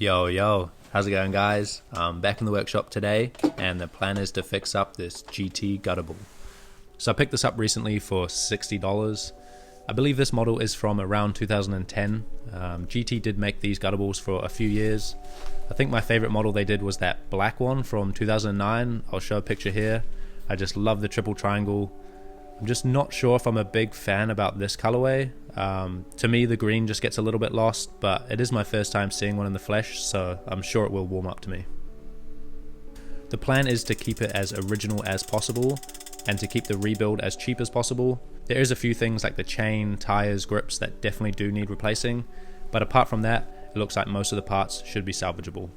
Yo, how's it going, guys? I'm back in the workshop today, and the plan is to fix up this GT Gutterball. So I picked this up recently for $60. I believe this model is from around 2010. GT did make these gutterballs for a few years. I think my favorite model they did was that black one from 2009. I'll show a picture here. I just love the triple triangle. I'm just not sure if I'm a big fan about this colorway. To me, the green just gets a little bit lost, but it is my first time seeing one in the flesh, so I'm sure it will warm up to me. The plan is to keep it as original as possible and to keep the rebuild as cheap as possible. There is a few things like the chain, tires, grips that definitely do need replacing, but apart from that, it looks like most of the parts should be salvageable.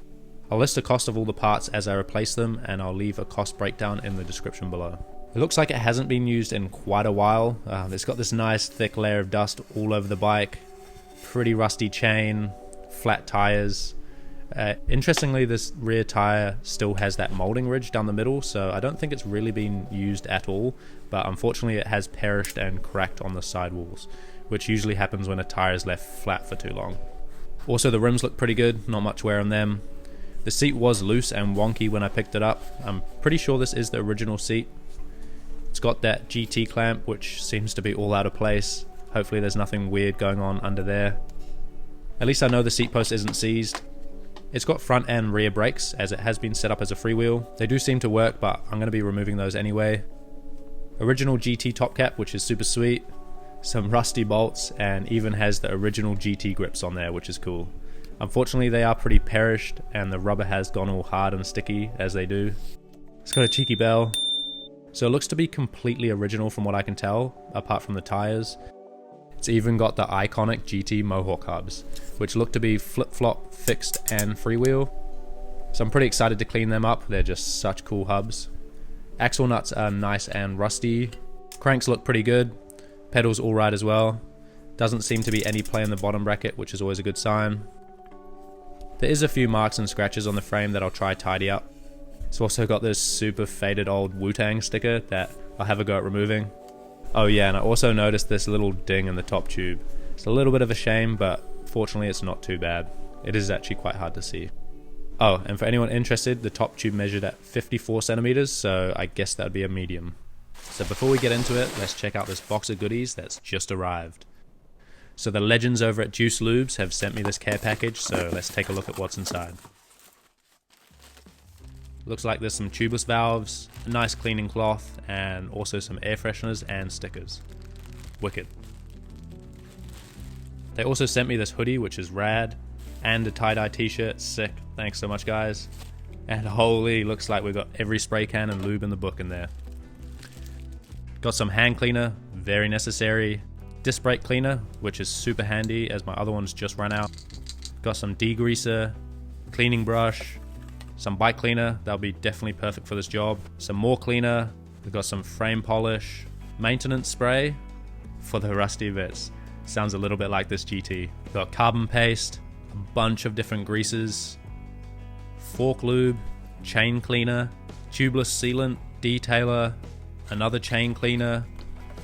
I'll list the cost of all the parts as I replace them, and I'll leave a cost breakdown in the description below. It looks like it hasn't been used in quite a while. It's got this nice thick layer of dust all over the bike, pretty rusty chain, flat tires. Interestingly, this rear tire still has that molding ridge down the middle, so I don't think it's really been used at all, but unfortunately it has perished and cracked on the sidewalls, which usually happens when a tire is left flat for too long. Also, the rims look pretty good, not much wear on them. The seat was loose and wonky when I picked it up. I'm pretty sure this is the original seat. It's got that GT clamp, which seems to be all out of place. Hopefully there's nothing weird going on under there. At least I know the seat post isn't seized. It's got front and rear brakes, as it has been set up as a freewheel. They do seem to work, but I'm going to be removing those anyway. Original GT top cap, which is super sweet. Some rusty bolts, and even has the original GT grips on there, which is cool. Unfortunately, they are pretty perished, and the rubber has gone all hard and sticky, as they do. It's got a cheeky bell. So it looks to be completely original from what I can tell, apart from the tires. It's even got the iconic GT Mohawk hubs, which look to be flip-flop, fixed, and freewheel. So I'm pretty excited to clean them up, they're just such cool hubs. Axle nuts are nice and rusty. Cranks look pretty good. Pedals alright as well. Doesn't seem to be any play in the bottom bracket, which is always a good sign. There is a few marks and scratches on the frame that I'll try tidy up. It's also got this super faded old Wu-Tang sticker that I'll have a go at removing. Oh yeah, and I also noticed this little ding in the top tube. It's a little bit of a shame, but fortunately it's not too bad. It is actually quite hard to see. Oh, and for anyone interested, the top tube measured at 54 centimeters, so I guess that would be a medium. So before we get into it, let's check out this box of goodies that's just arrived. So the legends over at Juice Lubes have sent me this care package, so let's take a look at what's inside. Looks like there's some tubeless valves, a nice cleaning cloth, and also some air fresheners and stickers. Wicked. They also sent me this hoodie, which is rad, and a tie-dye t-shirt. Sick. Thanks so much, guys. And holy, looks like we've got every spray can and lube in the book in there. Got some hand cleaner, very necessary. Disc brake cleaner, which is super handy as my other ones just ran out. Got some degreaser, cleaning brush, some bike cleaner, that'll be definitely perfect for this job. Some more cleaner, we've got some frame polish, maintenance spray for the rusty bits. Sounds a little bit like this GT. We've got carbon paste, a bunch of different greases, fork lube, chain cleaner, tubeless sealant, detailer, another chain cleaner,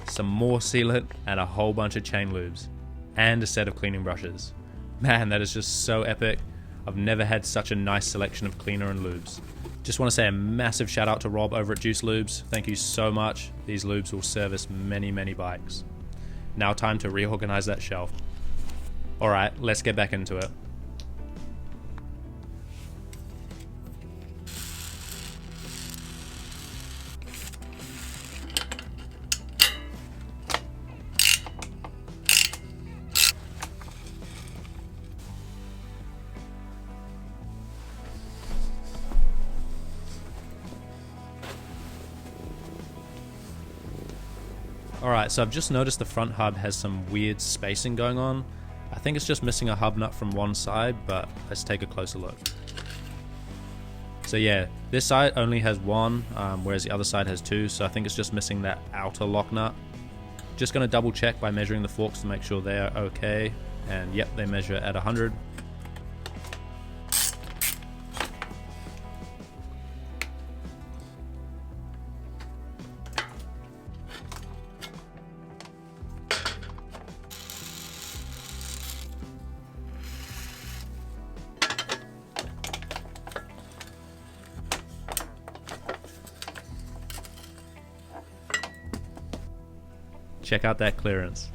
some more sealant, and a whole bunch of chain lubes, and a set of cleaning brushes. Man, that is just so epic. I've never had such a nice selection of cleaner and lubes. Just want to say a massive shout out to Rob over at Juice Lubes. Thank you so much. These lubes will service many bikes. Now time to reorganize that shelf. Alright, let's get back into it. Alright, so I've just noticed the front hub has some weird spacing going on. I think it's just missing a hub nut from one side, but let's take a closer look. So yeah, this side only has one, whereas the other side has two, so I think it's just missing that outer lock nut. Just going to double check by measuring the forks to make sure they are okay, and yep, they measure at 100. Check out that clearance.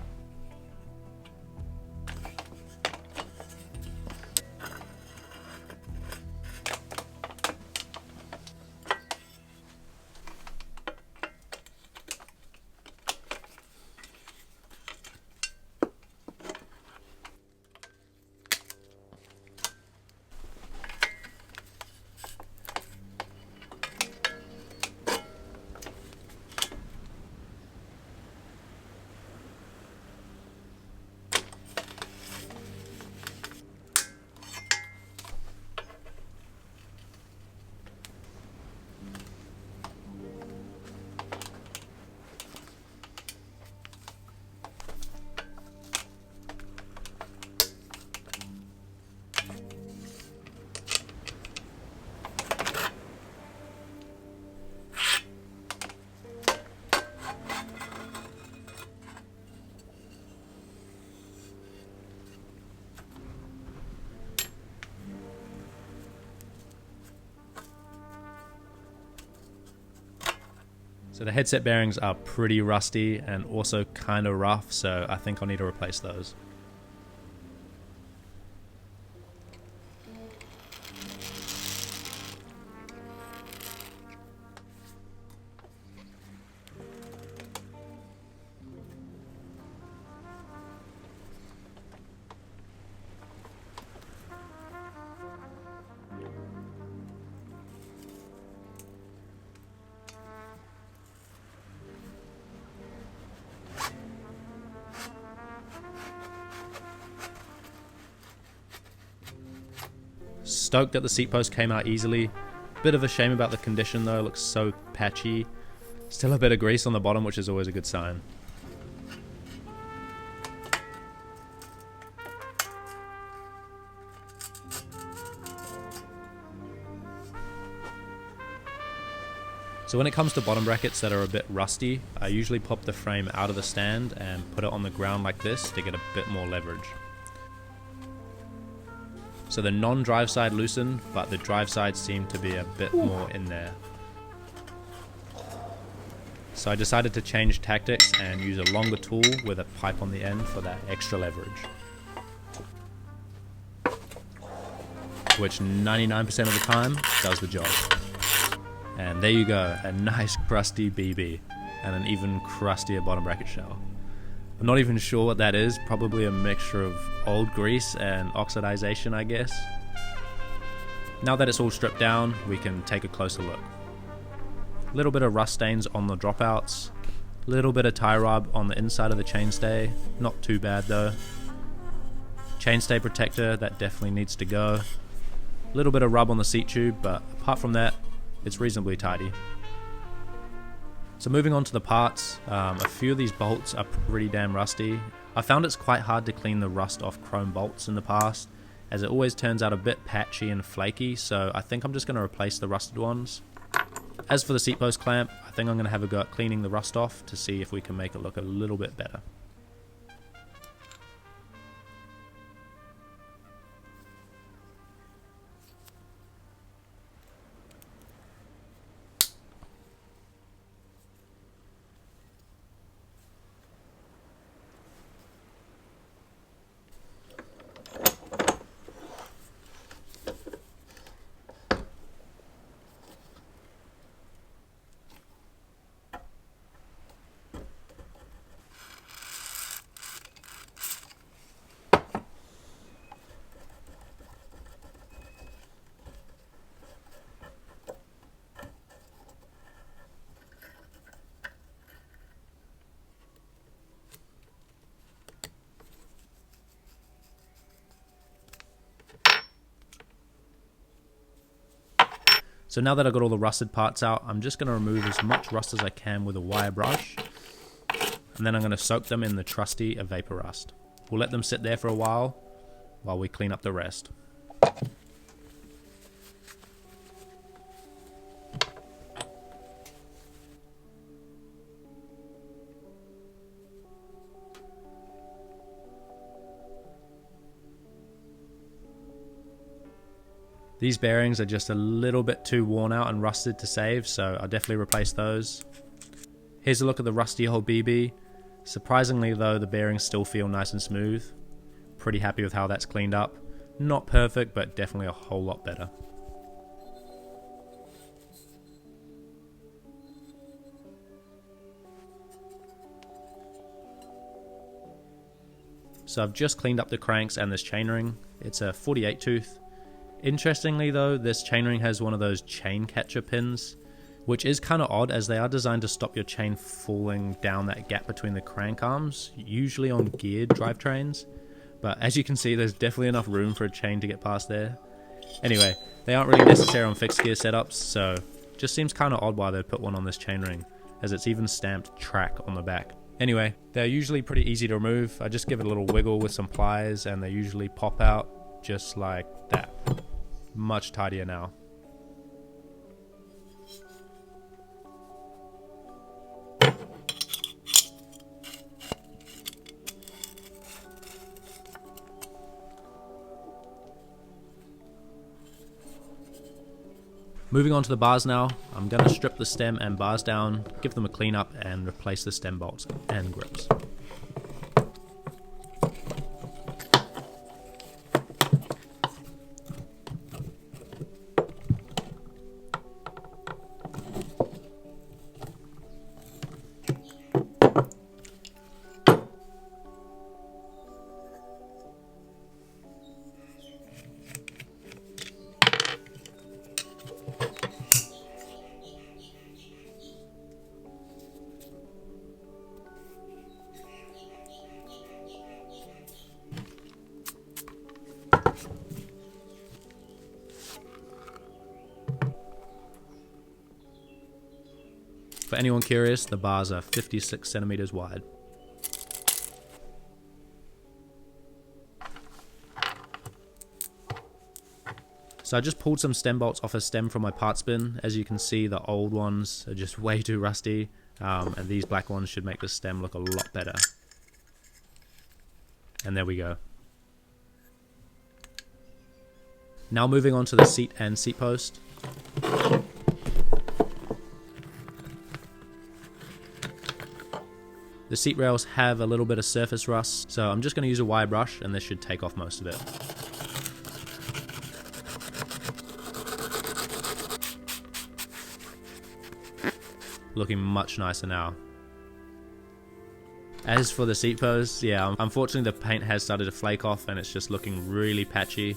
So the headset bearings are pretty rusty and also kind of rough, so I think I'll need to replace those. Stoked that the seat post came out easily. Bit of a shame about the condition though, looks so patchy. Still a bit of grease on the bottom, which is always a good sign. So when it comes to bottom brackets that are a bit rusty, I usually pop the frame out of the stand and put it on the ground like this to get a bit more leverage. So the non-drive side loosened, but the drive side seemed to be a bit more in there. So I decided to change tactics and use a longer tool with a pipe on the end for that extra leverage. Which 99% of the time does the job. And there you go, a nice crusty BB and an even crustier bottom bracket shell. I'm not even sure what that is, probably a mixture of old grease and oxidization, I guess. Now that it's all stripped down, we can take a closer look. A little bit of rust stains on the dropouts, a little bit of tie rub on the inside of the chainstay, not too bad though. Chainstay protector, that definitely needs to go. A little bit of rub on the seat tube, but apart from that, it's reasonably tidy. So moving on to the parts, a few of these bolts are pretty damn rusty. I found it's quite hard to clean the rust off chrome bolts in the past, as it always turns out a bit patchy and flaky, so I think I'm just going to replace the rusted ones. As for the seat post clamp, I think I'm going to have a go at cleaning the rust off to see if we can make it look a little bit better. So now that I've got all the rusted parts out, I'm just going to remove as much rust as I can with a wire brush. And then I'm going to soak them in the trusty Vapor Rust. We'll let them sit there for a while we clean up the rest. These bearings are just a little bit too worn out and rusted to save, so I'll definitely replace those. Here's a look at the rusty old BB. Surprisingly though, the bearings still feel nice and smooth. Pretty happy with how that's cleaned up. Not perfect, but definitely a whole lot better. So I've just cleaned up the cranks and this chainring. It's a 48 tooth. Interestingly though, this chainring has one of those chain catcher pins, which is kind of odd as they are designed to stop your chain falling down that gap between the crank arms, usually on geared drivetrains. But as you can see, there's definitely enough room for a chain to get past there. Anyway, they aren't really necessary on fixed gear setups, so just seems kind of odd why they'd put one on this chainring, as it's even stamped track on the back. Anyway, they're usually pretty easy to remove. I just give it a little wiggle with some pliers and they usually pop out just like that. Much tidier now. Moving on to the bars now, I'm going to strip the stem and bars down, give them a clean up and replace the stem bolts and grips. For anyone curious, the bars are 56 centimeters wide. So I just pulled some stem bolts off a stem from my parts bin. As you can see, the old ones are just way too rusty, and these black ones should make the stem look a lot better. And there we go. Now moving on to the seat and seat post. The seat rails have a little bit of surface rust, so I'm just going to use a wire brush and this should take off most of it. Looking much nicer now. As for the seat post, yeah, unfortunately the paint has started to flake off and it's just looking really patchy.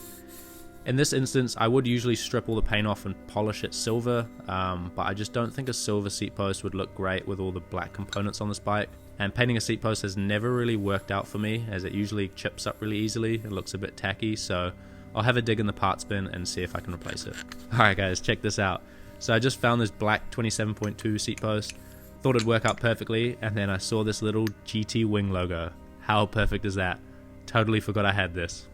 In this instance, I would usually strip all the paint off and polish it silver, but I just don't think a silver seat post would look great with all the black components on this bike. And painting a seat post has never really worked out for me, as it usually chips up really easily. It looks a bit tacky, so I'll have a dig in the parts bin and see if I can replace it. Alright guys, check this out. So I just found this black 27.2 seat post, thought it'd work out perfectly, and then I saw this little GT wing logo. How perfect is that? Totally forgot I had this.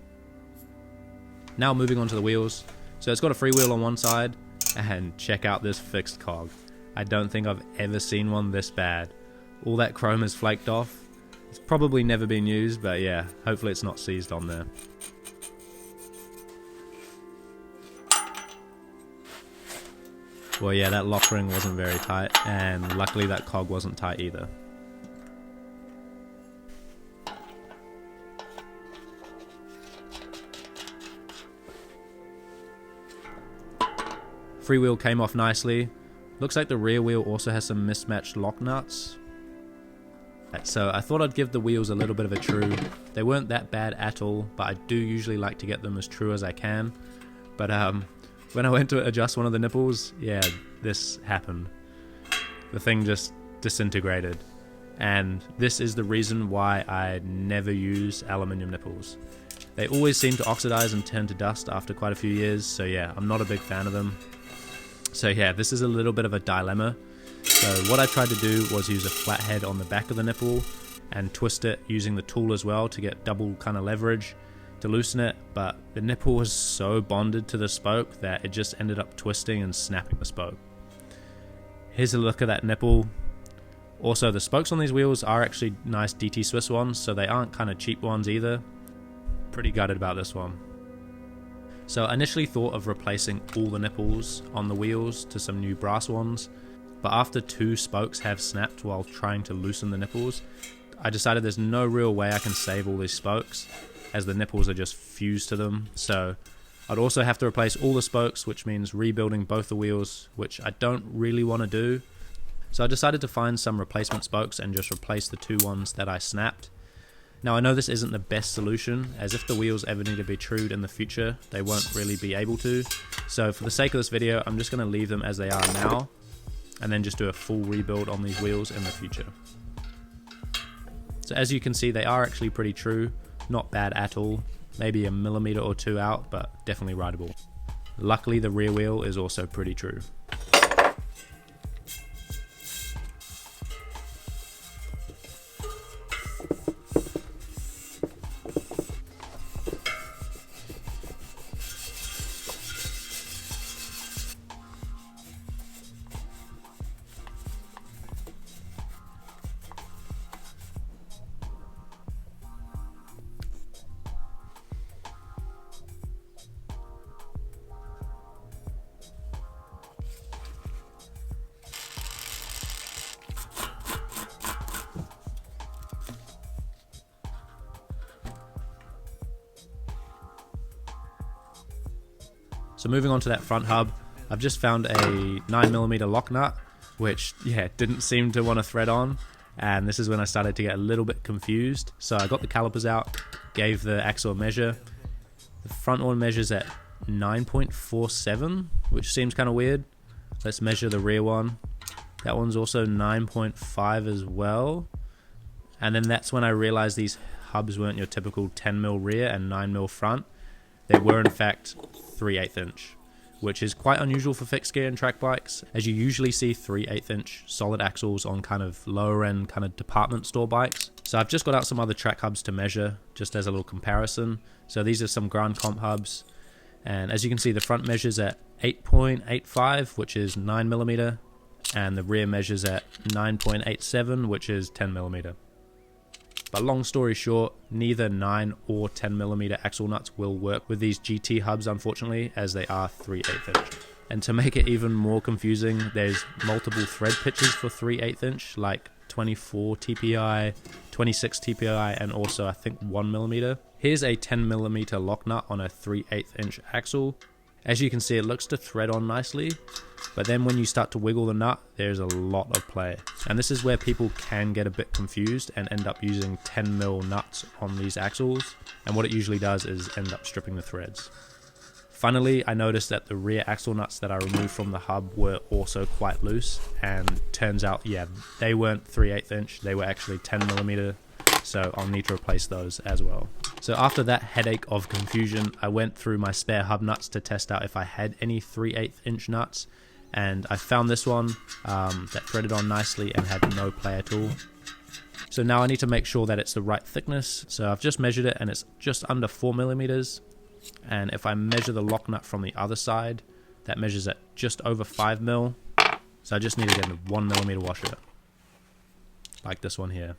Now moving on to the wheels. So it's got a freewheel on one side, and check out this fixed cog. I don't think I've ever seen one this bad. All that chrome is flaked off. It's probably never been used, but yeah, hopefully it's not seized on there. Well yeah, that lock ring wasn't very tight, and luckily that cog wasn't tight either. Freewheel came off nicely. Looks like the rear wheel also has some mismatched lock nuts. So I thought I'd give the wheels a little bit of a true. They weren't that bad at all, but I do usually like to get them as true as I can. But when I went to adjust one of the nipples, yeah, this happened. The thing just disintegrated. And this is the reason why I never use aluminium nipples. They always seem to oxidize and turn to dust after quite a few years, so yeah, I'm not a big fan of them. So yeah, this is a little bit of a dilemma. So what I tried to do was use a flat head on the back of the nipple and twist it using the tool as well to get double kind of leverage to loosen it, but the nipple was so bonded to the spoke that it just ended up twisting and snapping the spoke. Here's a look at that nipple. Also, the spokes on these wheels are actually nice DT Swiss ones, so they aren't kind of cheap ones either. Pretty gutted about this one. So I initially thought of replacing all the nipples on the wheels to some new brass ones, but after 2 spokes have snapped while trying to loosen the nipples, I decided there's no real way I can save all these spokes, as the nipples are just fused to them. So I'd also have to replace all the spokes, which means rebuilding both the wheels, which I don't really want to do. So I decided to find some replacement spokes and just replace the 2 ones that I snapped. Now I know this isn't the best solution, as if the wheels ever need to be trued in the future, they won't really be able to. So for the sake of this video, I'm just going to leave them as they are now, and then just do a full rebuild on these wheels in the future. So as you can see, they are actually pretty true, not bad at all, maybe a millimeter or 2 out, but definitely rideable. Luckily the rear wheel is also pretty true. So moving on to that front hub, I've just found a 9mm lock nut, which didn't seem to want to thread on, and this is when I started to get a little bit confused. So I got the calipers out, gave the axle a measure. The front one measures at 9.47, which seems kind of weird. Let's measure the rear one. That one's also 9.5 as well. And then that's when I realized these hubs weren't your typical 10mm rear and 9mm front. They were in fact 3/8 inch, which is quite unusual for fixed gear and track bikes, as you usually see 3/8 inch solid axles on kind of lower end kind of department store bikes. So I've just got out some other track hubs to measure, just as a little comparison. So these are some Grand Comp hubs, and as you can see, the front measures at 8.85, which is 9mm, and the rear measures at 9.87, which is 10mm. But long story short, neither 9 or 10mm axle nuts will work with these GT hubs, unfortunately, as they are 3/8 inch. And to make it even more confusing, there's multiple thread pitches for 3/8 inch, like 24 TPI, 26 TPI, and also I think 1mm. Here's a 10mm lock nut on a 3/8 inch axle. As you can see, it looks to thread on nicely, but then when you start to wiggle the nut, there's a lot of play. And this is where people can get a bit confused and end up using 10mm nuts on these axles, and what it usually does is end up stripping the threads. Finally, I noticed that the rear axle nuts that I removed from the hub were also quite loose, and turns out, they weren't 3/8 inch, they were actually 10mm, so I'll need to replace those as well. So after that headache of confusion, I went through my spare hub nuts to test out if I had any 3/8 inch nuts, and I found this one that threaded on nicely and had no play at all. So now I need to make sure that it's the right thickness, so I've just measured it and it's just under 4mm, and if I measure the lock nut from the other side, that measures at just over 5mm, so I just need to get a 1mm washer, like this one here.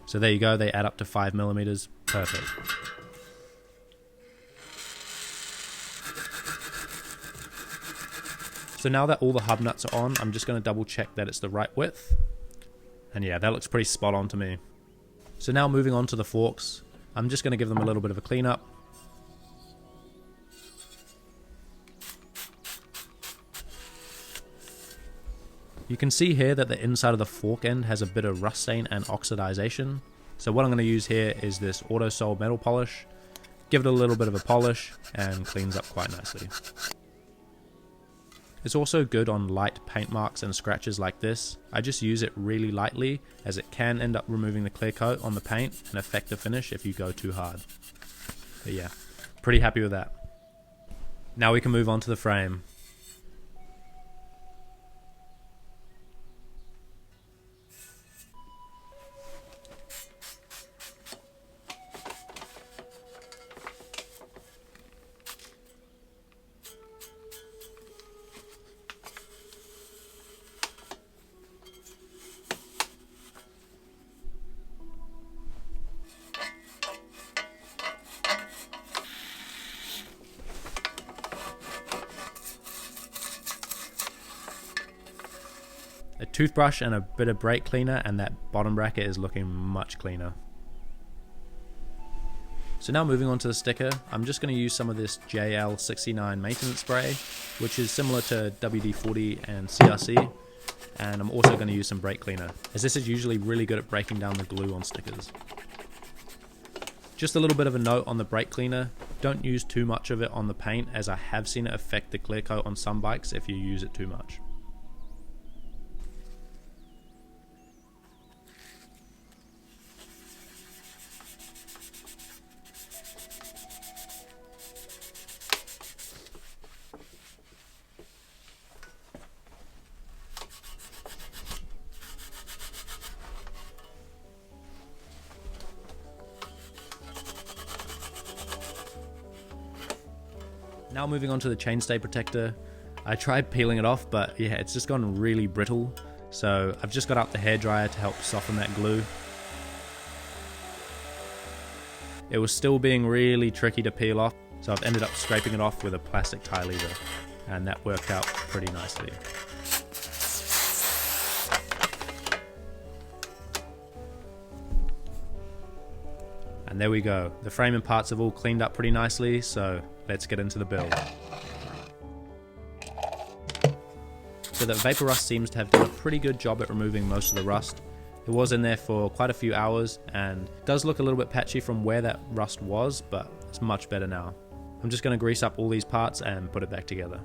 So there you go, they add up to 5mm, perfect. So now that all the hub nuts are on, I'm just going to double check that it's the right width. And that looks pretty spot on to me. So now moving on to the forks, I'm just going to give them a little bit of a cleanup. You can see here that the inside of the fork end has a bit of rust stain and oxidization. So what I'm going to use here is this auto sol metal polish, give it a little bit of a polish, and cleans up quite nicely. It's also good on light paint marks and scratches like this. I just use it really lightly, as it can end up removing the clear coat on the paint and affect the finish if you go too hard. But pretty happy with that. Now we can move on to the frame. A toothbrush and a bit of brake cleaner, and that bottom bracket is looking much cleaner. So now moving on to the sticker, I'm just going to use some of this JL69 maintenance spray, which is similar to WD-40 and CRC, and I'm also going to use some brake cleaner, as this is usually really good at breaking down the glue on stickers. Just a little bit of a note on the brake cleaner, don't use too much of it on the paint, as I have seen it affect the clear coat on some bikes if you use it too much. Now moving on to the chainstay protector, I tried peeling it off, but yeah, it's just gone really brittle, so I've just got out the hairdryer to help soften that glue. It was still being really tricky to peel off, so I've ended up scraping it off with a plastic tie lever, and that worked out pretty nicely. And there we go, the frame and parts have all cleaned up pretty nicely, so let's get into the build. So the vapor rust seems to have done a pretty good job at removing most of the rust. It was in there for quite a few hours and does look a little bit patchy from where that rust was, but it's much better now. I'm just going to grease up all these parts and put it back together.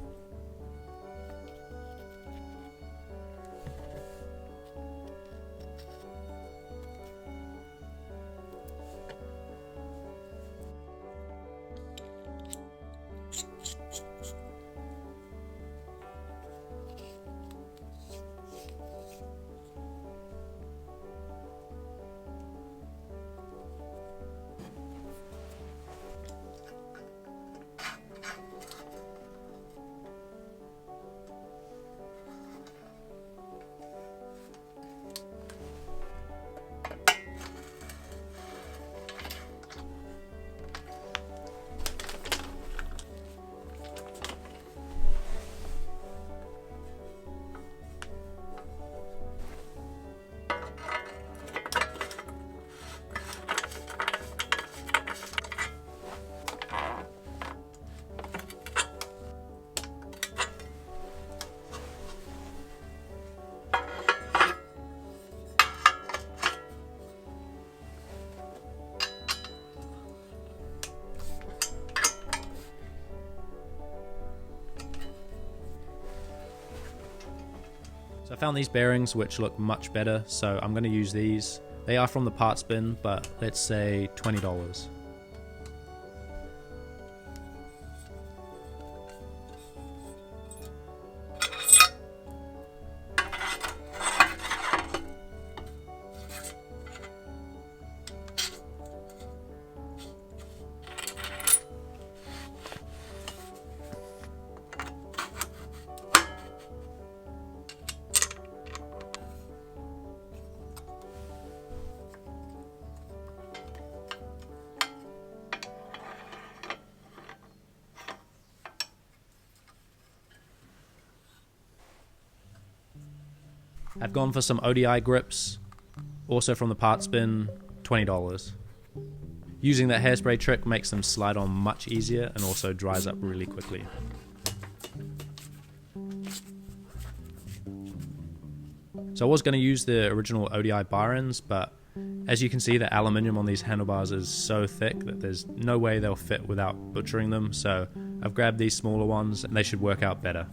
So I found these bearings which look much better, so I'm going to use these. They are from the parts bin, but let's say $20. I've gone for some ODI grips, also from the parts bin, $20. Using that hairspray trick makes them slide on much easier and also dries up really quickly. So I was going to use the original ODI bar ends, but as you can see, the aluminium on these handlebars is so thick that there's no way they'll fit without butchering them, so I've grabbed these smaller ones and they should work out better.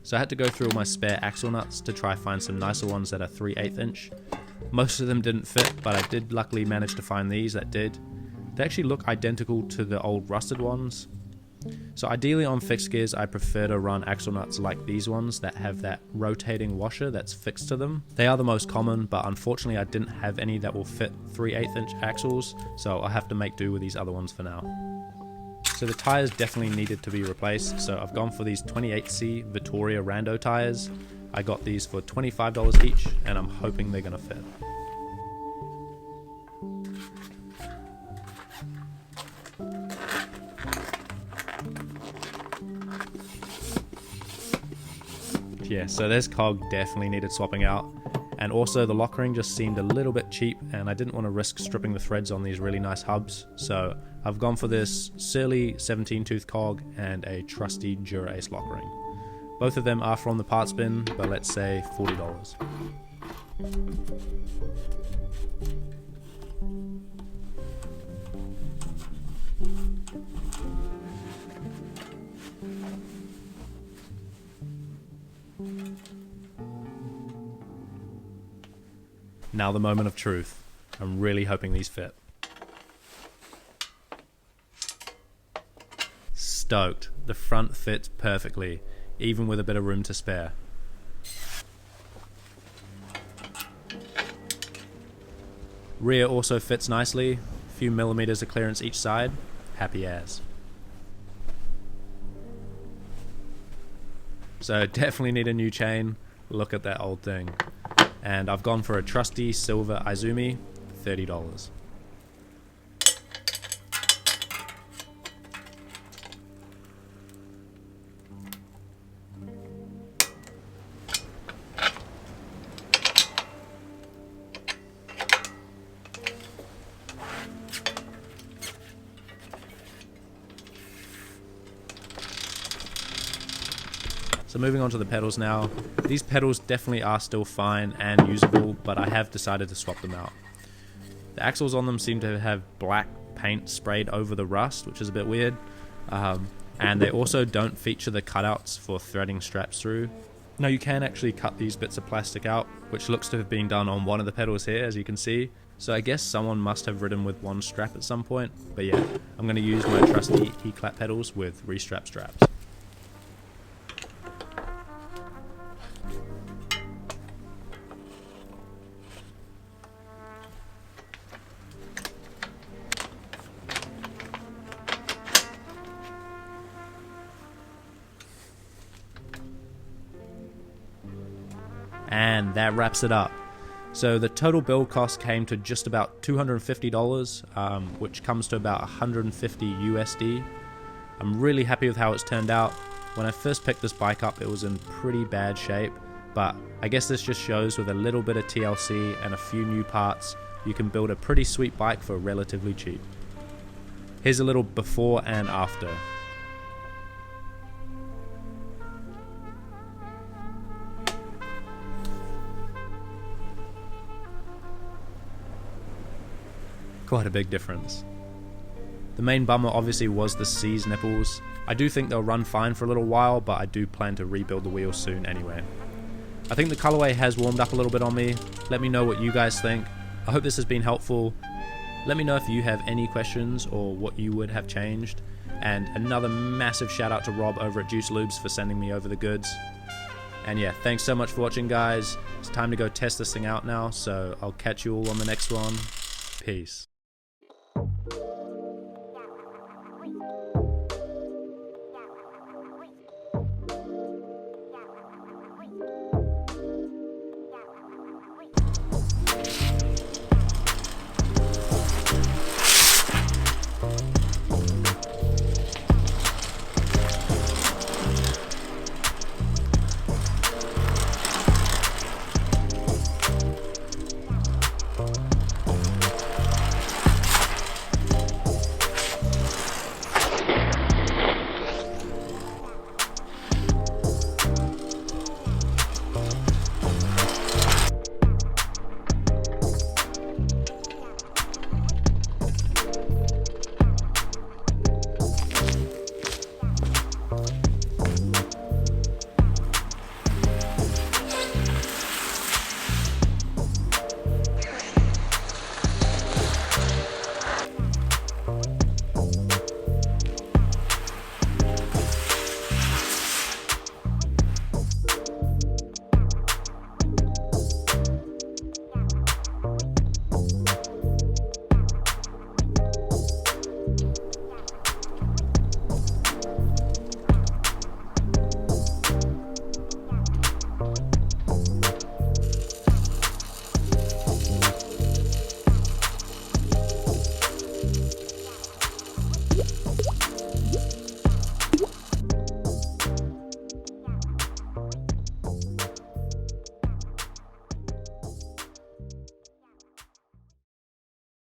So I had to go through all my spare axle nuts to try find some nicer ones that are 3/8 inch. Most of them didn't fit, but I did luckily manage to find these that did. They actually look identical to the old rusted ones. So ideally on fixed gears, I prefer to run axle nuts like these ones that have that rotating washer that's fixed to them. They are the most common, but unfortunately I didn't have any that will fit 3/8 inch axles, so I'll have to make do with these other ones for now. So the tyres definitely needed to be replaced, so I've gone for these 28C Vittoria Rando tyres. I got these for $25 each, and I'm hoping they're gonna fit. Yeah, so this cog definitely needed swapping out, and also the Lockring just seemed a little bit cheap, and I didn't want to risk stripping the threads on these really nice hubs, so I've gone for this Surly 17 tooth cog and a trusty Dura-Ace Lockring. Both of them are from the parts bin, but let's say $40. Now the moment of truth. I'm really hoping these fit. Stoked. The front fits perfectly, even with a bit of room to spare. Rear also fits nicely, a few millimeters of clearance each side. Happy as. So definitely need a new chain. Look at that old thing. And I've gone for a trusty silver Izumi, $30. So moving on to the pedals now. These pedals definitely are still fine and usable, but I have decided to swap them out. The axles on them seem to have black paint sprayed over the rust, which is a bit weird. And they also don't feature the cutouts for threading straps through. Now you can actually cut these bits of plastic out, which looks to have been done on one of the pedals here, as you can see. So I guess someone must have ridden with one strap at some point. But yeah, I'm going to use my trusty E-clap pedals with restrap straps. And that wraps it up. So the total build cost came to just about $250, which comes to about 150 USD. I'm really happy with how it's turned out. When I first picked this bike up, it was in pretty bad shape, but I guess this just shows with a little bit of TLC and a few new parts, you can build a pretty sweet bike for relatively cheap. Here's a little before and after. Quite a big difference. The main bummer obviously was the C's nipples. I do think they'll run fine for a little while, but I do plan to rebuild the wheels soon anyway. I think the colorway has warmed up a little bit on me. Let me know what you guys think. I hope this has been helpful. Let me know if you have any questions or what you would have changed. And another massive shout out to Rob over at Juice Lubes for sending me over the goods. And yeah, thanks so much for watching, guys. It's time to go test this thing out now, so I'll catch you all on the next one. Peace.